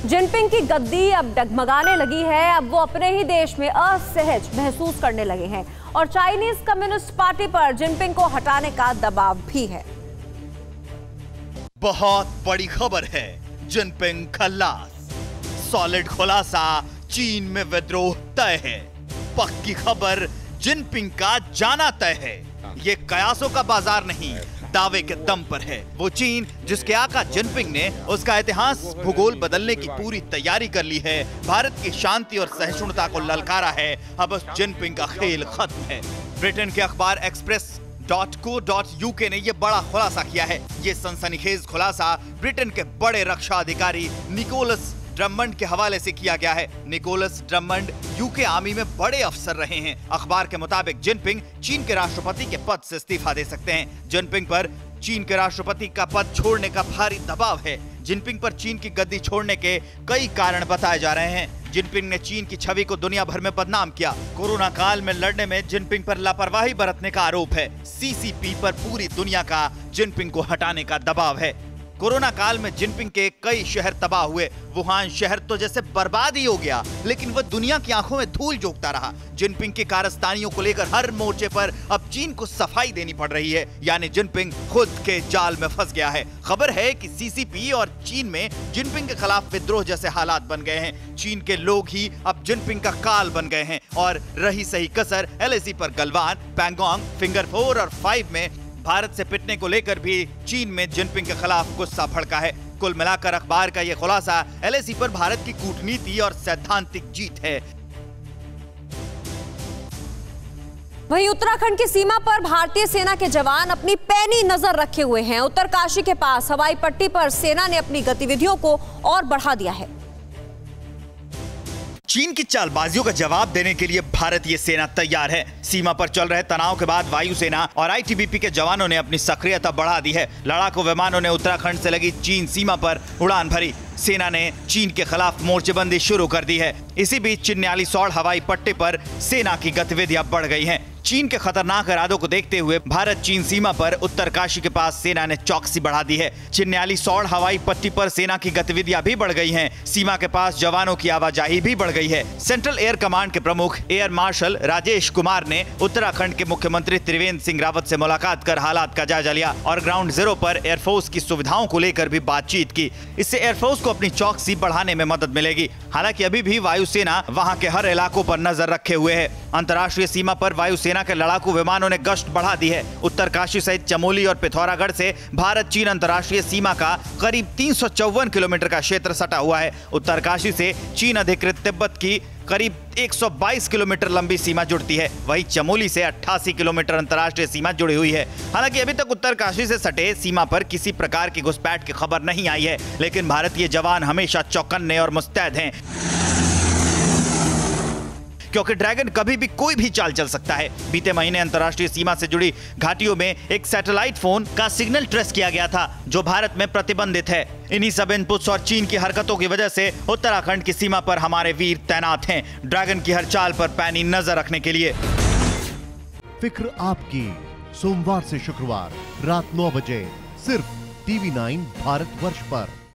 Jinping की गद्दी अब डगमगाने लगी है। अब वो अपने ही देश में असहज महसूस करने लगे हैं और चाइनीज कम्युनिस्ट पार्टी पर जिनपिंग को हटाने का दबाव भी है। बहुत बड़ी खबर है, जिनपिंग खल्लास। सॉलिड खुलासा, चीन में विद्रोह तय है। पक्की खबर, जिनपिंग का जाना तय है। ये कयासों का बाजार नहीं, दावे के दम पर है। वो चीन जिसके आका जिनपिंग ने उसका इतिहास भूगोल बदलने की पूरी तैयारी कर ली है, भारत की शांति और सहिष्णुता को ललकारा है। अब उस जिनपिंग का खेल खत्म है। ब्रिटेन के अखबार express.co.uk ने यह बड़ा खुलासा किया है। ये सनसनीखेज खुलासा ब्रिटेन के बड़े रक्षा अधिकारी निकोलस ड्रमंड के हवाले से किया गया है। निकोलस ड्रमंड यूके आर्मी में बड़े अफसर रहे हैं। अखबार के मुताबिक जिनपिंग चीन के राष्ट्रपति के पद से इस्तीफा दे सकते हैं। जिनपिंग पर चीन के राष्ट्रपति का पद छोड़ने का भारी दबाव है। जिनपिंग पर चीन की गद्दी छोड़ने के कई कारण बताए जा रहे हैं। जिनपिंग ने चीन की छवि को दुनिया भर में बदनाम किया। कोरोना काल में लड़ने में जिनपिंग पर लापरवाही बरतने का आरोप है। सीसीपी पर पूरी दुनिया का जिनपिंग को हटाने का दबाव है। कोरोना काल में जिनपिंग के कई शहर तबाह हुए। वुहान शहर तो जैसे बर्बाद ही हो गया, लेकिन वह दुनिया की आंखों में धूल झोंकता रहा। जिनपिंग की कारस्तानियों को लेकर हर मोर्चे पर अब चीन को सफाई देनी पड़ रही है, यानी जिनपिंग खुद के जाल में फंस गया है। खबर है कि सीसीपी और चीन में जिनपिंग के खिलाफ विद्रोह जैसे हालात बन गए हैं। चीन के लोग ही अब जिनपिंग का काल बन गए हैं और रही सही कसर एलएसी पर गलवान, पैंगोंग, फिंगर 4 और 5 में भारत से पिटने को लेकर भी चीन में जिनपिंग के खिलाफ गुस्सा भड़का है। कुल मिलाकर अखबार का यह खुलासा एलएसी पर भारत की कूटनीति और सैद्धांतिक जीत है। वहीं उत्तराखंड की सीमा पर भारतीय सेना के जवान अपनी पैनी नजर रखे हुए हैं। उत्तरकाशी के पास हवाई पट्टी पर सेना ने अपनी गतिविधियों को और बढ़ा दिया है। चीन की चालबाजियों का जवाब देने के लिए भारतीय सेना तैयार है। सीमा पर चल रहे तनाव के बाद वायुसेना और आईटीबीपी के जवानों ने अपनी सक्रियता बढ़ा दी है। लड़ाकू विमानों ने उत्तराखंड से लगी चीन सीमा पर उड़ान भरी। सेना ने चीन के खिलाफ मोर्चेबंदी शुरू कर दी है। इसी बीच चिन्यालीसौड़ हवाई पट्टी पर सेना की गतिविधियां बढ़ गई हैं। चीन के खतरनाक इरादों को देखते हुए भारत चीन सीमा पर उत्तरकाशी के पास सेना ने चौकसी बढ़ा दी है। चिन्यालीसौड़ हवाई पट्टी पर सेना की गतिविधियां भी बढ़ गई हैं। सीमा के पास जवानों की आवाजाही भी बढ़ गई है। सेंट्रल एयर कमांड के प्रमुख एयर मार्शल राजेश कुमार ने उत्तराखंड के मुख्यमंत्री त्रिवेंद्र सिंह रावत से मुलाकात कर हालात का जायजा लिया और ग्राउंड जीरो पर एयरफोर्स की सुविधाओं को लेकर भी बातचीत की। इससे एयरफोर्स को अपनी चौकसी बढ़ाने में मदद मिलेगी। हालांकि अभी भी वायुसेना वहां के हर इलाकों पर नजर रखे हुए है। अंतर्राष्ट्रीय सीमा पर वायुसेना के लड़ाकू विमानों ने गश्त बढ़ा दी है। उत्तरकाशी सहित चमोली और पिथौरागढ़ से भारत चीन अंतर्राष्ट्रीय सीमा का करीब 354 किलोमीटर का क्षेत्र सटा हुआ है। उत्तरकाशी से चीन अधिकृत तिब्बत की करीब 122 किलोमीटर लंबी सीमा जुड़ती है। वहीं चमोली से 88 किलोमीटर अंतर्राष्ट्रीय सीमा जुड़ी हुई है। हालांकि अभी तक उत्तरकाशी से सटे सीमा पर किसी प्रकार की घुसपैठ की खबर नहीं आई है, लेकिन भारतीय जवान हमेशा चौकन्ने और मुस्तैद हैं, क्योंकि ड्रैगन कभी भी कोई भी चाल चल सकता है। बीते महीने अंतर्राष्ट्रीय सीमा से जुड़ी घाटियों में एक सैटेलाइट फोन का सिग्नल ट्रेस किया गया था, जो भारत में प्रतिबंधित है। इन्हीं सब इनपुट्स और चीन की हरकतों की वजह से उत्तराखंड की सीमा पर हमारे वीर तैनात हैं, ड्रैगन की हर चाल पर पैनी नजर रखने के लिए। फिक्र आपकी, सोमवार से शुक्रवार रात 9 बजे सिर्फ TV9 भारतवर्ष पर।